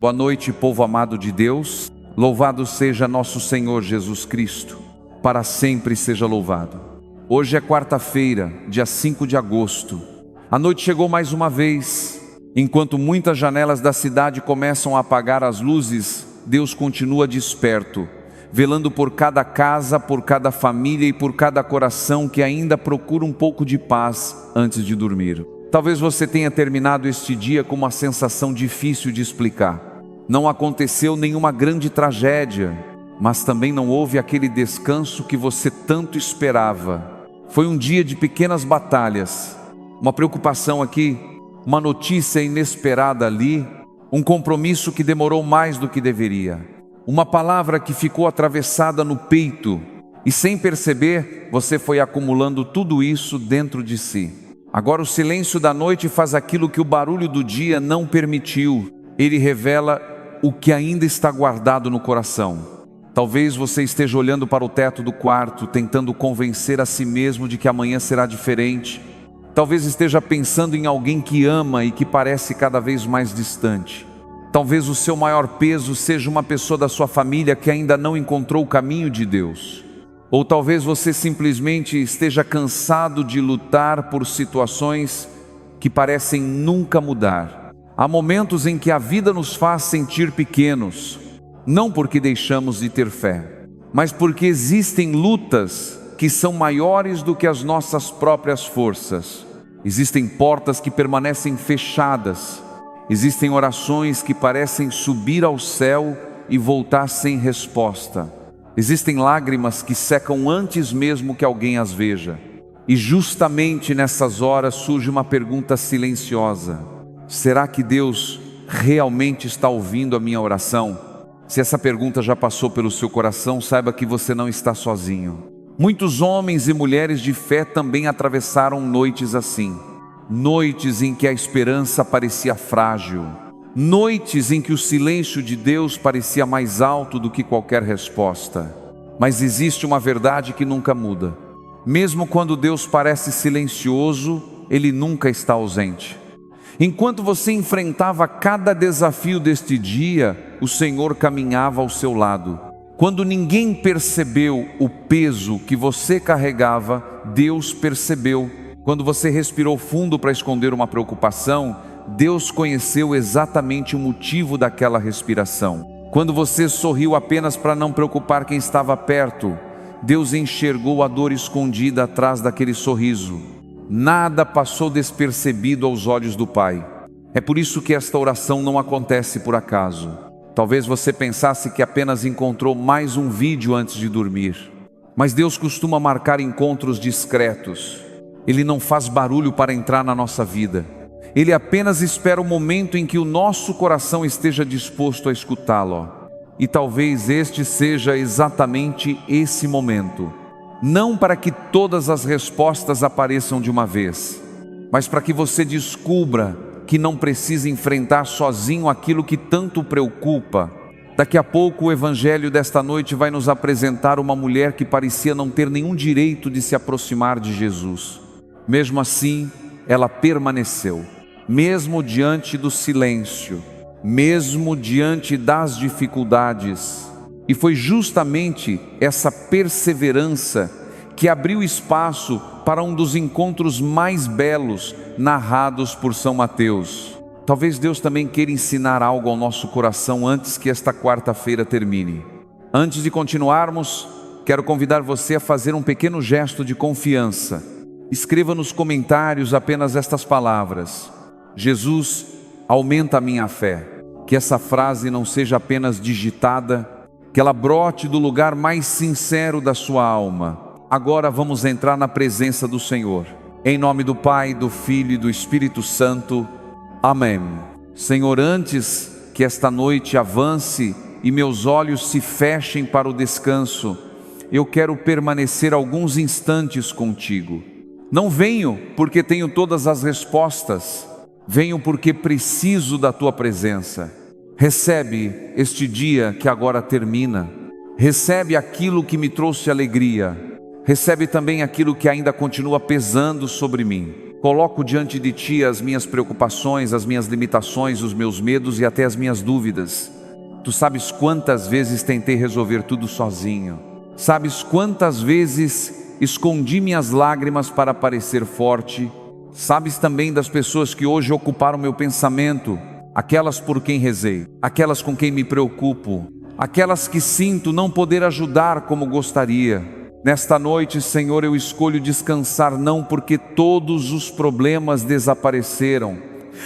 Boa noite, povo amado de Deus. Louvado seja nosso Senhor Jesus Cristo. Para sempre seja louvado. Hoje é quarta-feira, dia 5 de agosto. A noite chegou mais uma vez. Enquanto muitas janelas da cidade começam a apagar as luzes, Deus continua desperto, velando por cada casa, por cada família e por cada coração que ainda procura um pouco de paz antes de dormir. Talvez você tenha terminado este dia com uma sensação difícil de explicar. Não aconteceu nenhuma grande tragédia, mas também não houve aquele descanso que você tanto esperava. Foi um dia de pequenas batalhas, uma preocupação aqui, uma notícia inesperada ali, um compromisso que demorou mais do que deveria, uma palavra que ficou atravessada no peito, e sem perceber, você foi acumulando tudo isso dentro de si. Agora o silêncio da noite faz aquilo que o barulho do dia não permitiu. Ele revela o que ainda está guardado no coração. Talvez você esteja olhando para o teto do quarto, tentando convencer a si mesmo de que amanhã será diferente. Talvez esteja pensando em alguém que ama e que parece cada vez mais distante. Talvez o seu maior peso seja uma pessoa da sua família que ainda não encontrou o caminho de Deus. Ou talvez você simplesmente esteja cansado de lutar por situações que parecem nunca mudar. Há momentos em que a vida nos faz sentir pequenos, não porque deixamos de ter fé, mas porque existem lutas que são maiores do que as nossas próprias forças. Existem portas que permanecem fechadas, existem orações que parecem subir ao céu e voltar sem resposta. Existem lágrimas que secam antes mesmo que alguém as veja. E justamente nessas horas surge uma pergunta silenciosa: será que Deus realmente está ouvindo a minha oração? Se essa pergunta já passou pelo seu coração, saiba que você não está sozinho. Muitos homens e mulheres de fé também atravessaram noites assim. Noites em que a esperança parecia frágil. Noites em que o silêncio de Deus parecia mais alto do que qualquer resposta. Mas existe uma verdade que nunca muda. Mesmo quando Deus parece silencioso, Ele nunca está ausente. Enquanto você enfrentava cada desafio deste dia, o Senhor caminhava ao seu lado. Quando ninguém percebeu o peso que você carregava, Deus percebeu. Quando você respirou fundo para esconder uma preocupação, Deus conheceu exatamente o motivo daquela respiração. Quando você sorriu apenas para não preocupar quem estava perto, Deus enxergou a dor escondida atrás daquele sorriso. Nada passou despercebido aos olhos do Pai. É por isso que esta oração não acontece por acaso. Talvez você pensasse que apenas encontrou mais um vídeo antes de dormir. Mas Deus costuma marcar encontros discretos. Ele não faz barulho para entrar na nossa vida. Ele apenas espera o momento em que o nosso coração esteja disposto a escutá-lo. E talvez este seja exatamente esse momento. Não para que todas as respostas apareçam de uma vez, mas para que você descubra que não precisa enfrentar sozinho aquilo que tanto o preocupa. Daqui a pouco o evangelho desta noite vai nos apresentar uma mulher que parecia não ter nenhum direito de se aproximar de Jesus. Mesmo assim, ela permaneceu, mesmo diante do silêncio, mesmo diante das dificuldades. E foi justamente essa perseverança que abriu espaço para um dos encontros mais belos narrados por São Mateus. Talvez Deus também queira ensinar algo ao nosso coração antes que esta quarta-feira termine. Antes de continuarmos, quero convidar você a fazer um pequeno gesto de confiança. Escreva nos comentários apenas estas palavras: Jesus, aumenta a minha fé. Que essa frase não seja apenas digitada, que ela brote do lugar mais sincero da sua alma. Agora vamos entrar na presença do Senhor. Em nome do Pai, do Filho e do Espírito Santo. Amém. Senhor, antes que esta noite avance e meus olhos se fechem para o descanso, eu quero permanecer alguns instantes contigo. Não venho porque tenho todas as respostas, venho porque preciso da tua presença. Recebe este dia que agora termina. Recebe aquilo que me trouxe alegria. Recebe também aquilo que ainda continua pesando sobre mim. Coloco diante de Ti as minhas preocupações, as minhas limitações, os meus medos e até as minhas dúvidas. Tu sabes quantas vezes tentei resolver tudo sozinho. Sabes quantas vezes escondi minhas lágrimas para parecer forte. Sabes também das pessoas que hoje ocuparam meu pensamento, aquelas por quem rezei, aquelas com quem me preocupo, aquelas que sinto não poder ajudar como gostaria. Nesta noite, Senhor, eu escolho descansar não porque todos os problemas desapareceram,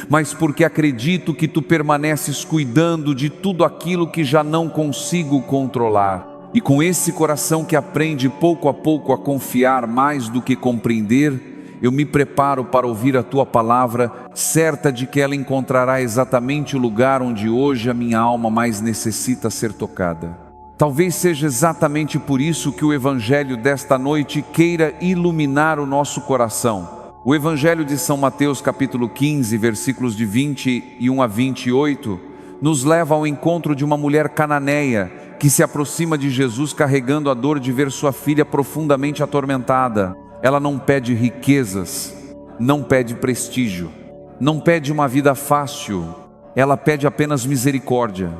mas porque acredito que Tu permaneces cuidando de tudo aquilo que já não consigo controlar. E com esse coração que aprende pouco a pouco a confiar mais do que compreender, eu me preparo para ouvir a Tua palavra, certa de que ela encontrará exatamente o lugar onde hoje a minha alma mais necessita ser tocada. Talvez seja exatamente por isso que o Evangelho desta noite queira iluminar o nosso coração. O Evangelho de São Mateus, capítulo 15, versículos de 21 a 28, nos leva ao encontro de uma mulher cananeia que se aproxima de Jesus carregando a dor de ver sua filha profundamente atormentada. Ela não pede riquezas, não pede prestígio, não pede uma vida fácil, ela pede apenas misericórdia.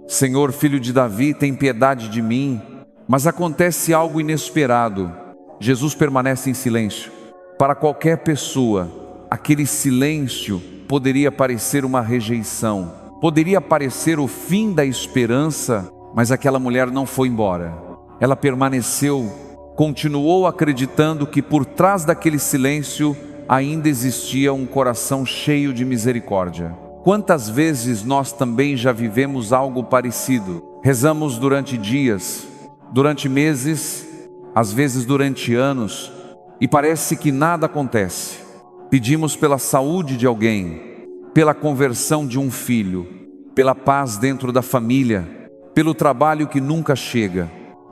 Senhor, filho de Davi, tem piedade de mim. Mas acontece algo inesperado. Jesus permanece em silêncio. Para qualquer pessoa, aquele silêncio poderia parecer uma rejeição, poderia parecer o fim da esperança, mas aquela mulher não foi embora. Ela permaneceu, continuou acreditando que por trás daquele silêncio ainda existia um coração cheio de misericórdia. Quantas vezes nós também já vivemos algo parecido? Rezamos durante dias, durante meses, às vezes durante anos, e parece que nada acontece. Pedimos pela saúde de alguém, pela conversão de um filho, pela paz dentro da família, pelo trabalho que nunca chega,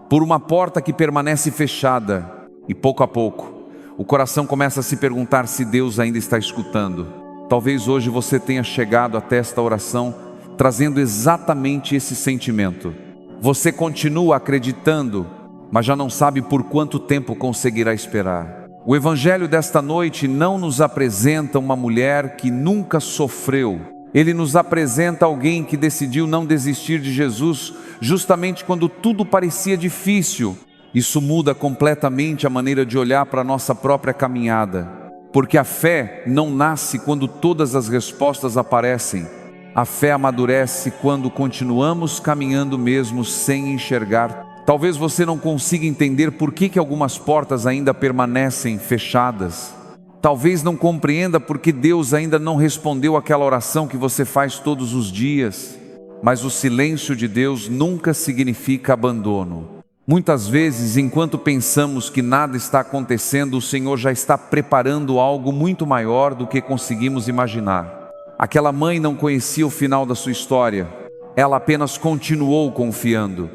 por uma porta que permanece fechada, e pouco a pouco, o coração começa a se perguntar se Deus ainda está escutando. Talvez hoje você tenha chegado até esta oração trazendo exatamente esse sentimento. Você continua acreditando, mas já não sabe por quanto tempo conseguirá esperar. O Evangelho desta noite não nos apresenta uma mulher que nunca sofreu. Ele nos apresenta alguém que decidiu não desistir de Jesus justamente quando tudo parecia difícil. Isso muda completamente a maneira de olhar para a nossa própria caminhada. Porque a fé não nasce quando todas as respostas aparecem. A fé amadurece quando continuamos caminhando mesmo sem enxergar. Talvez você não consiga entender por que algumas portas ainda permanecem fechadas. Talvez não compreenda porque Deus ainda não respondeu aquela oração que você faz todos os dias. Mas o silêncio de Deus nunca significa abandono. Muitas vezes, enquanto pensamos que nada está acontecendo, o Senhor já está preparando algo muito maior do que conseguimos imaginar. Aquela mãe não conhecia o final da sua história, ela apenas continuou confiando.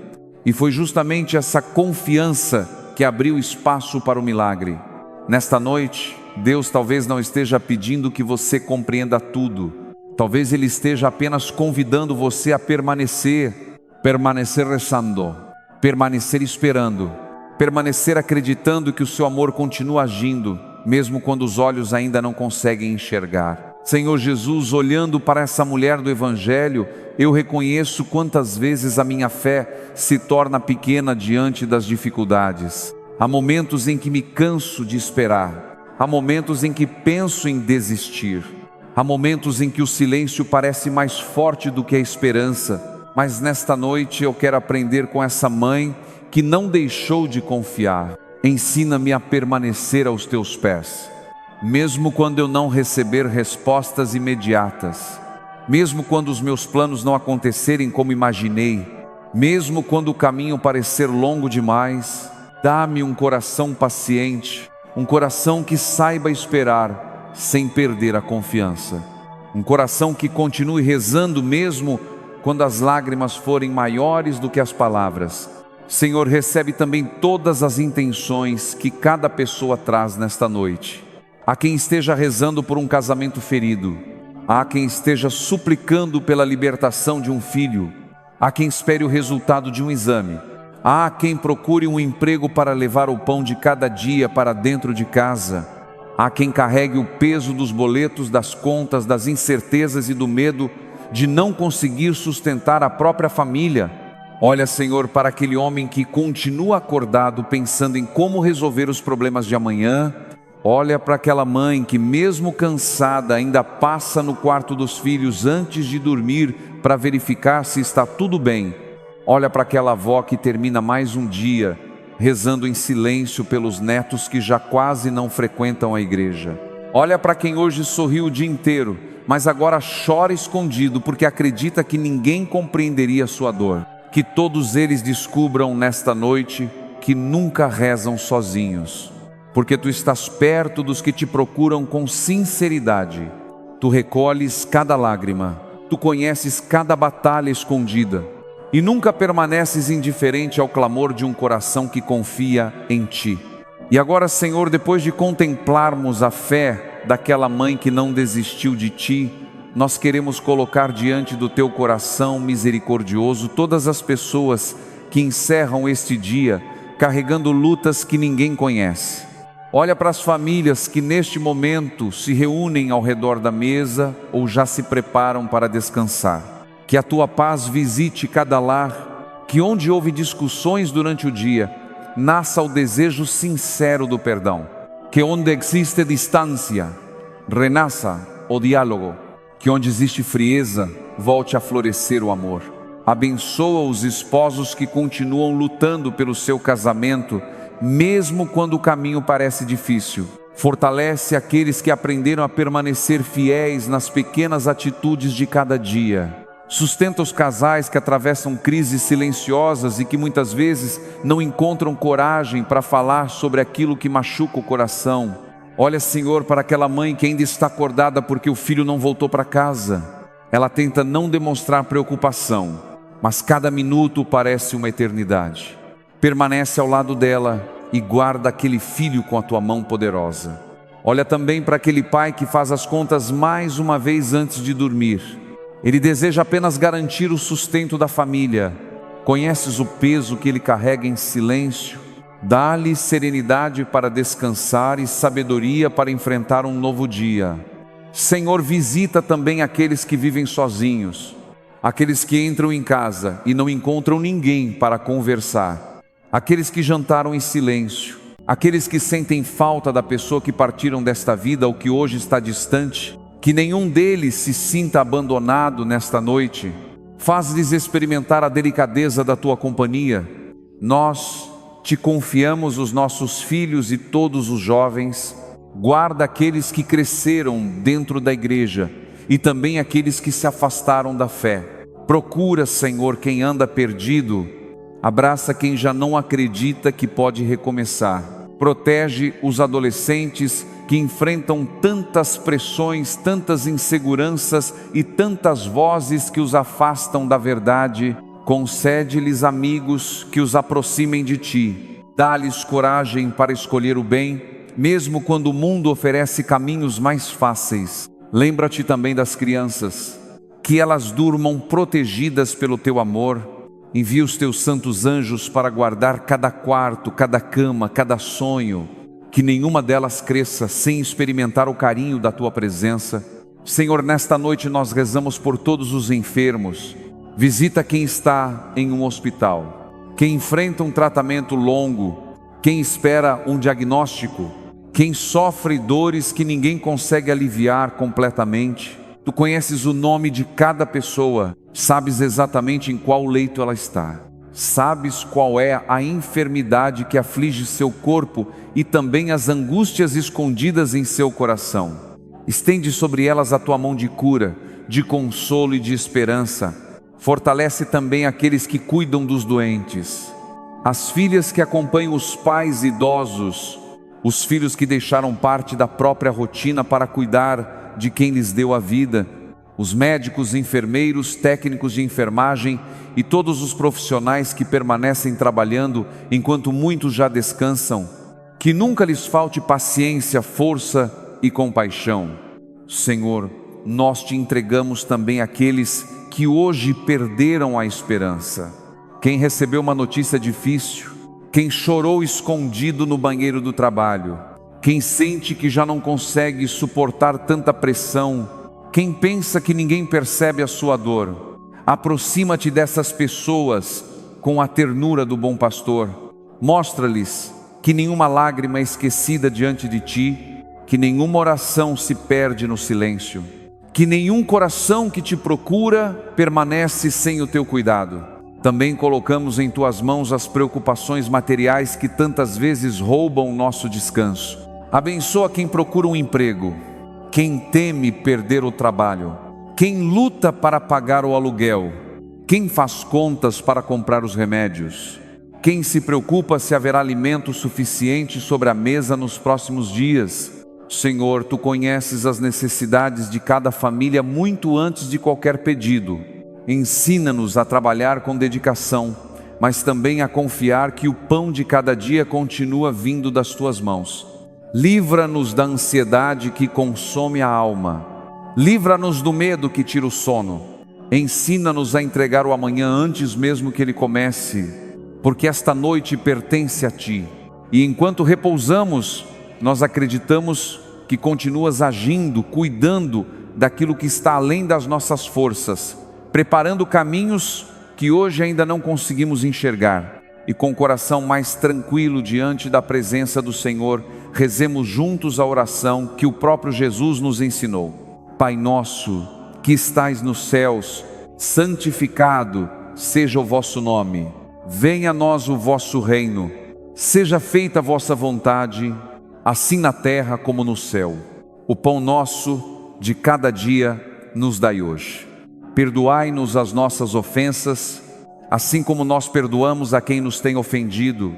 E foi justamente essa confiança que abriu espaço para o milagre. Nesta noite, Deus talvez não esteja pedindo que você compreenda tudo. Talvez Ele esteja apenas convidando você a permanecer rezando. Permanecer esperando, permanecer acreditando que o seu amor continua agindo, mesmo quando os olhos ainda não conseguem enxergar. Senhor Jesus, olhando para essa mulher do Evangelho, eu reconheço quantas vezes a minha fé se torna pequena diante das dificuldades. Há momentos em que me canso de esperar, há momentos em que penso em desistir, há momentos em que o silêncio parece mais forte do que a esperança. Mas nesta noite eu quero aprender com essa mãe que não deixou de confiar. Ensina-me a permanecer aos Teus pés, mesmo quando eu não receber respostas imediatas, mesmo quando os meus planos não acontecerem como imaginei, mesmo quando o caminho parecer longo demais. Dá-me um coração paciente, um coração que saiba esperar sem perder a confiança, um coração que continue rezando mesmo quando as lágrimas forem maiores do que as palavras. Senhor, recebe também todas as intenções que cada pessoa traz nesta noite. Há quem esteja rezando por um casamento ferido, há quem esteja suplicando pela libertação de um filho, há quem espere o resultado de um exame, há quem procure um emprego para levar o pão de cada dia para dentro de casa, Há quem carregue o peso dos boletos, das contas, das incertezas e do medo de não conseguir sustentar a própria família. Olha, Senhor, para aquele homem que continua acordado pensando em como resolver os problemas de amanhã. Olha para aquela mãe que, mesmo cansada, ainda passa no quarto dos filhos antes de dormir para verificar se está tudo bem. Olha para aquela avó que termina mais um dia rezando em silêncio pelos netos que já quase não frequentam a igreja. Olha para quem hoje sorriu o dia inteiro, mas agora chora escondido porque acredita que ninguém compreenderia sua dor. Que todos eles descubram nesta noite que nunca rezam sozinhos, porque Tu estás perto dos que Te procuram com sinceridade. Tu recolhes cada lágrima, Tu conheces cada batalha escondida e nunca permaneces indiferente ao clamor de um coração que confia em Ti. E agora, Senhor, depois de contemplarmos a fé daquela mãe que não desistiu de Ti, nós queremos colocar diante do Teu coração misericordioso todas as pessoas que encerram este dia carregando lutas que ninguém conhece. Olha para as famílias que neste momento se reúnem ao redor da mesa ou já se preparam para descansar. Que a Tua paz visite cada lar, que onde houve discussões durante o dia, nasça o desejo sincero do perdão. Que onde existe distância, renasça o diálogo. Que onde existe frieza, volte a florescer o amor. Abençoa os esposos que continuam lutando pelo seu casamento, mesmo quando o caminho parece difícil. Fortalece aqueles que aprenderam a permanecer fiéis nas pequenas atitudes de cada dia. Sustenta os casais que atravessam crises silenciosas e que muitas vezes não encontram coragem para falar sobre aquilo que machuca o coração. Olha, Senhor, para aquela mãe que ainda está acordada porque o filho não voltou para casa. Ela tenta não demonstrar preocupação, mas cada minuto parece uma eternidade. Permanece ao lado dela e guarda aquele filho com a Tua mão poderosa. Olha também para aquele pai que faz as contas mais uma vez antes de dormir. Ele deseja apenas garantir o sustento da família. Conheces o peso que ele carrega em silêncio. Dá-lhe serenidade para descansar e sabedoria para enfrentar um novo dia. Senhor, visita também aqueles que vivem sozinhos, aqueles que entram em casa e não encontram ninguém para conversar, aqueles que jantaram em silêncio, aqueles que sentem falta da pessoa que partiram desta vida ou que hoje está distante. Que nenhum deles se sinta abandonado nesta noite. Faz-lhes experimentar a delicadeza da Tua companhia. Nós Te confiamos os nossos filhos e todos os jovens. Guarda aqueles que cresceram dentro da igreja e também aqueles que se afastaram da fé. Procura, Senhor, quem anda perdido. Abraça quem já não acredita que pode recomeçar. Protege os adolescentes que enfrentam tantas pressões, tantas inseguranças e tantas vozes que os afastam da verdade. Concede-lhes amigos que os aproximem de Ti. Dá-lhes coragem para escolher o bem, mesmo quando o mundo oferece caminhos mais fáceis. Lembra-te também das crianças, que elas durmam protegidas pelo Teu amor. Envia os Teus santos anjos para guardar cada quarto, cada cama, cada sonho. Que nenhuma delas cresça sem experimentar o carinho da Tua presença. Senhor, nesta noite nós rezamos por todos os enfermos. Visita quem está em um hospital, quem enfrenta um tratamento longo, quem espera um diagnóstico, quem sofre dores que ninguém consegue aliviar completamente. Tu conheces o nome de cada pessoa, sabes exatamente em qual leito ela está. Sabes qual é a enfermidade que aflige seu corpo e também as angústias escondidas em seu coração. Estende sobre elas a Tua mão de cura, de consolo e de esperança. Fortalece também aqueles que cuidam dos doentes, as filhas que acompanham os pais idosos, os filhos que deixaram parte da própria rotina para cuidar de quem lhes deu a vida, os médicos, enfermeiros, técnicos de enfermagem e todos os profissionais que permanecem trabalhando enquanto muitos já descansam. Que nunca lhes falte paciência, força e compaixão. Senhor, nós Te entregamos também aqueles que hoje perderam a esperança. Quem recebeu uma notícia difícil, quem chorou escondido no banheiro do trabalho, quem sente que já não consegue suportar tanta pressão, quem pensa que ninguém percebe a sua dor. Aproxima-te dessas pessoas com a ternura do bom pastor. Mostra-lhes que nenhuma lágrima é esquecida diante de ti, que nenhuma oração se perde no silêncio, que nenhum coração que te procura permanece sem o teu cuidado. Também colocamos em tuas mãos as preocupações materiais que tantas vezes roubam o nosso descanso. Abençoa quem procura um emprego, quem teme perder o trabalho, quem luta para pagar o aluguel, quem faz contas para comprar os remédios, quem se preocupa se haverá alimento suficiente sobre a mesa nos próximos dias. Senhor, Tu conheces as necessidades de cada família muito antes de qualquer pedido. Ensina-nos a trabalhar com dedicação, mas também a confiar que o pão de cada dia continua vindo das Tuas mãos. Livra-nos da ansiedade que consome a alma. Livra-nos do medo que tira o sono. Ensina-nos a entregar o amanhã antes mesmo que ele comece, porque esta noite pertence a Ti. E enquanto repousamos, nós acreditamos que continuas agindo, cuidando daquilo que está além das nossas forças, preparando caminhos que hoje ainda não conseguimos enxergar. E com o coração mais tranquilo diante da presença do Senhor, rezemos juntos a oração que o próprio Jesus nos ensinou. Pai nosso, que estais nos céus, santificado seja o vosso nome. Venha a nós o vosso reino. Seja feita a vossa vontade, assim na terra como no céu. O pão nosso de cada dia nos dai hoje. Perdoai-nos as nossas ofensas, assim como nós perdoamos a quem nos tem ofendido.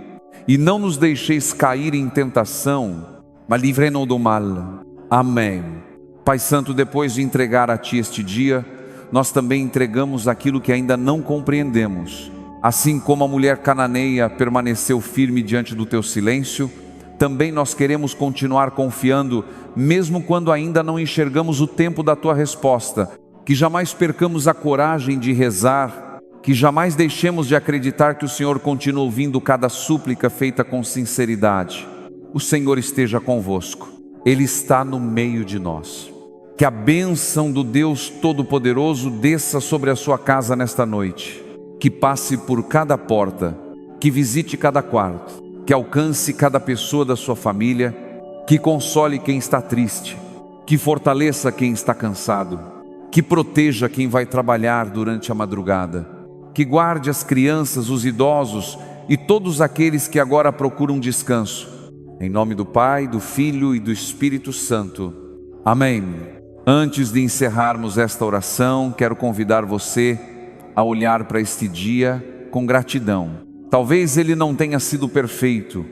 E não nos deixeis cair em tentação, mas livrai-nos do mal. Amém. Pai Santo, depois de entregar a Ti este dia, nós também entregamos aquilo que ainda não compreendemos. Assim como a mulher cananeia permaneceu firme diante do Teu silêncio, também nós queremos continuar confiando, mesmo quando ainda não enxergamos o tempo da Tua resposta. Que jamais percamos a coragem de rezar, que jamais deixemos de acreditar que o Senhor continua ouvindo cada súplica feita com sinceridade. O Senhor esteja convosco, Ele está no meio de nós. Que a bênção do Deus Todo-Poderoso desça sobre a sua casa nesta noite, que passe por cada porta, que visite cada quarto, que alcance cada pessoa da sua família, que console quem está triste, que fortaleça quem está cansado, que proteja quem vai trabalhar durante a madrugada, que guarde as crianças, os idosos e todos aqueles que agora procuram descanso. Em nome do Pai, do Filho e do Espírito Santo. Amém. Antes de encerrarmos esta oração, quero convidar você a olhar para este dia com gratidão. Talvez ele não tenha sido perfeito,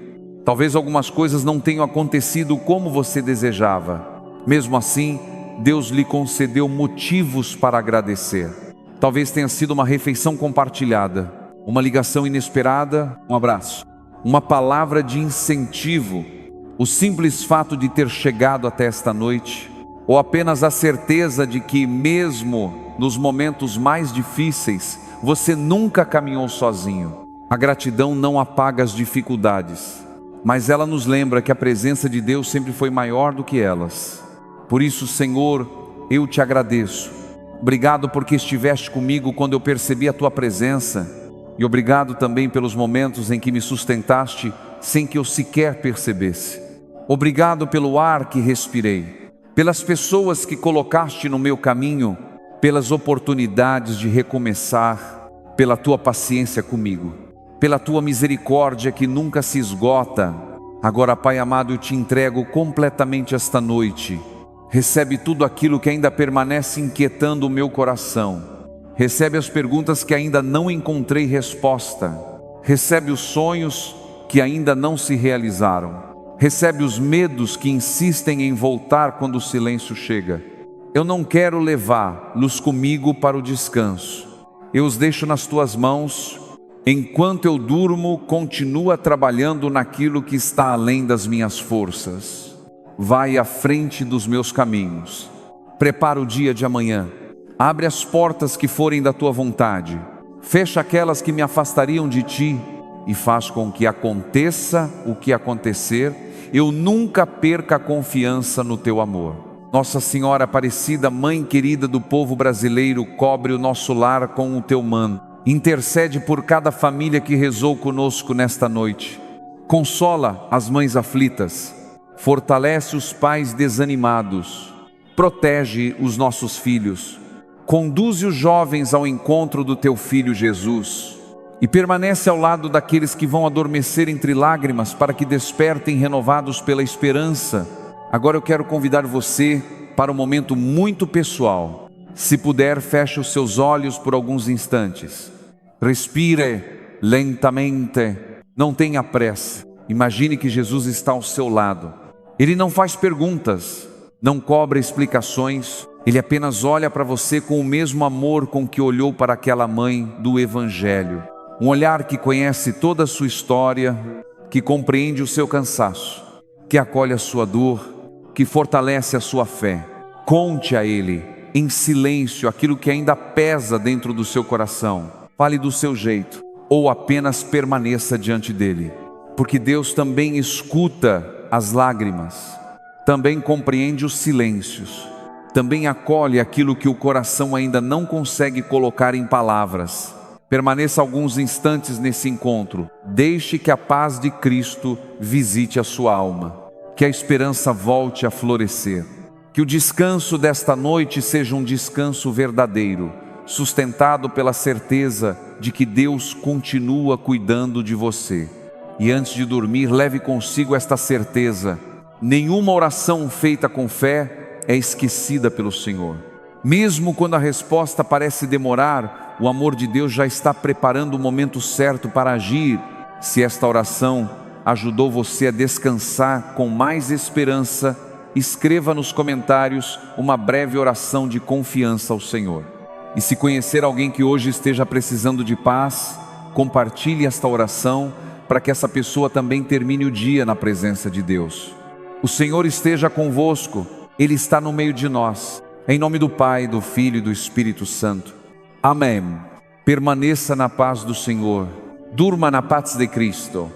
talvez algumas coisas não tenham acontecido como você desejava. Mesmo assim, Deus lhe concedeu motivos para agradecer. Talvez tenha sido uma refeição compartilhada, uma ligação inesperada, um abraço, uma palavra de incentivo, o simples fato de ter chegado até esta noite, ou apenas a certeza de que mesmo nos momentos mais difíceis, você nunca caminhou sozinho. A gratidão não apaga as dificuldades, mas ela nos lembra que a presença de Deus sempre foi maior do que elas. Por isso, Senhor, eu te agradeço. Obrigado porque estiveste comigo quando eu percebi a Tua presença, e obrigado também pelos momentos em que me sustentaste sem que eu sequer percebesse. Obrigado pelo ar que respirei, pelas pessoas que colocaste no meu caminho, pelas oportunidades de recomeçar, pela Tua paciência comigo, pela Tua misericórdia que nunca se esgota. Agora, Pai amado, eu te entrego completamente esta noite. Recebe tudo aquilo que ainda permanece inquietando o meu coração. Recebe as perguntas que ainda não encontrei resposta. Recebe os sonhos que ainda não se realizaram. Recebe os medos que insistem em voltar quando o silêncio chega. Eu não quero levá-los comigo para o descanso. Eu os deixo nas Tuas mãos. Enquanto eu durmo, continua trabalhando naquilo que está além das minhas forças. Vai à frente dos meus caminhos. Prepara o dia de amanhã. Abre as portas que forem da Tua vontade. Fecha aquelas que me afastariam de Ti e faz com que aconteça o que acontecer eu nunca perca a confiança no teu amor. Nossa Senhora Aparecida, Mãe querida do povo brasileiro, cobre o nosso lar com o teu manto. Intercede por cada família que rezou conosco nesta noite. Consola as mães aflitas, fortalece os pais desanimados, protege os nossos filhos, conduze os jovens ao encontro do teu Filho Jesus e permanece ao lado daqueles que vão adormecer entre lágrimas para que despertem renovados pela esperança. Agora eu quero convidar você para um momento muito pessoal. Se puder, feche os seus olhos por alguns instantes. Respire lentamente, não tenha pressa. Imagine que Jesus está ao seu lado. Ele não faz perguntas, não cobra explicações. Ele apenas olha para você com o mesmo amor com que olhou para aquela mãe do Evangelho. Um olhar que conhece toda a sua história, que compreende o seu cansaço, que acolhe a sua dor, que fortalece a sua fé. Conte a Ele, em silêncio, aquilo que ainda pesa dentro do seu coração. Fale do seu jeito, ou apenas permaneça diante dEle. Porque Deus também escuta as lágrimas, também compreende os silêncios, também acolhe aquilo que o coração ainda não consegue colocar em palavras. Permaneça alguns instantes nesse encontro. Deixe que a paz de Cristo visite a sua alma. Que a esperança volte a florescer. Que o descanso desta noite seja um descanso verdadeiro, sustentado pela certeza de que Deus continua cuidando de você. E antes de dormir, leve consigo esta certeza: nenhuma oração feita com fé é esquecida pelo Senhor. Mesmo quando a resposta parece demorar, o amor de Deus já está preparando o momento certo para agir. Se esta oração ajudou você a descansar com mais esperança, escreva nos comentários uma breve oração de confiança ao Senhor. E se conhecer alguém que hoje esteja precisando de paz, compartilhe esta oração para que essa pessoa também termine o dia na presença de Deus. O Senhor esteja convosco, Ele está no meio de nós. Em nome do Pai, do Filho e do Espírito Santo. Amém. Permaneça na paz do Senhor. Durma na paz de Cristo.